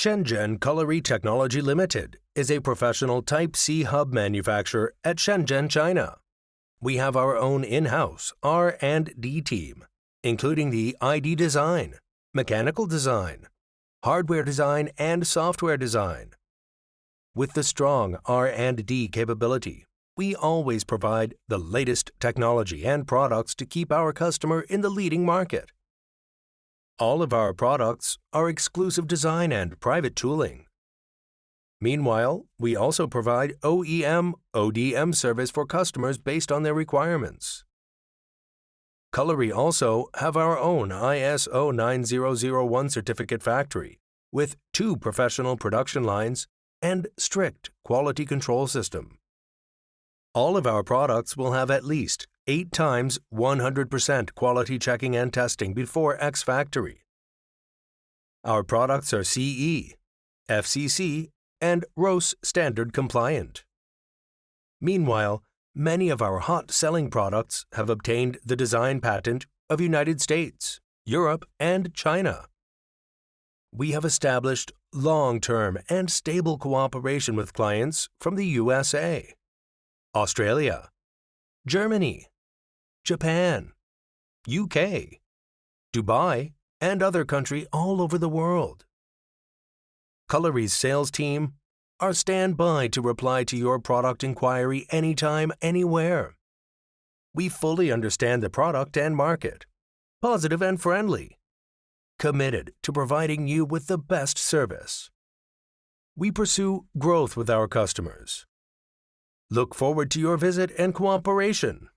Shenzhen Colorii Technology Limited is a professional Type C hub manufacturer at Shenzhen, China. We have our own in-house R&D team, including the ID design, mechanical design, hardware design, and software design. With the strong R&D capability, we always provide the latest technology and products to keep our customer in the leading market. All of our products are exclusive design and private tooling. Meanwhile, we also provide OEM/ODM service for customers based on their requirements. Colorii also have our own ISO 9001 certificate factory with 2 professional production lines and strict quality control system. All of our products will have at least 8 times 100% quality checking and testing before X-Factory. Our products are CE, FCC, and RoHS standard compliant. Meanwhile, many of our hot-selling products have obtained the design patent of United States, Europe, and China. We have established long-term and stable cooperation with clients from the USA, Australia, Germany, Japan, UK, Dubai, and other countries all over the world. Colorii's sales team are standby to reply to your product inquiry anytime, anywhere. We fully understand the product and market, positive and friendly, committed to providing you with the best service. We pursue growth with our customers. Look forward to your visit and cooperation.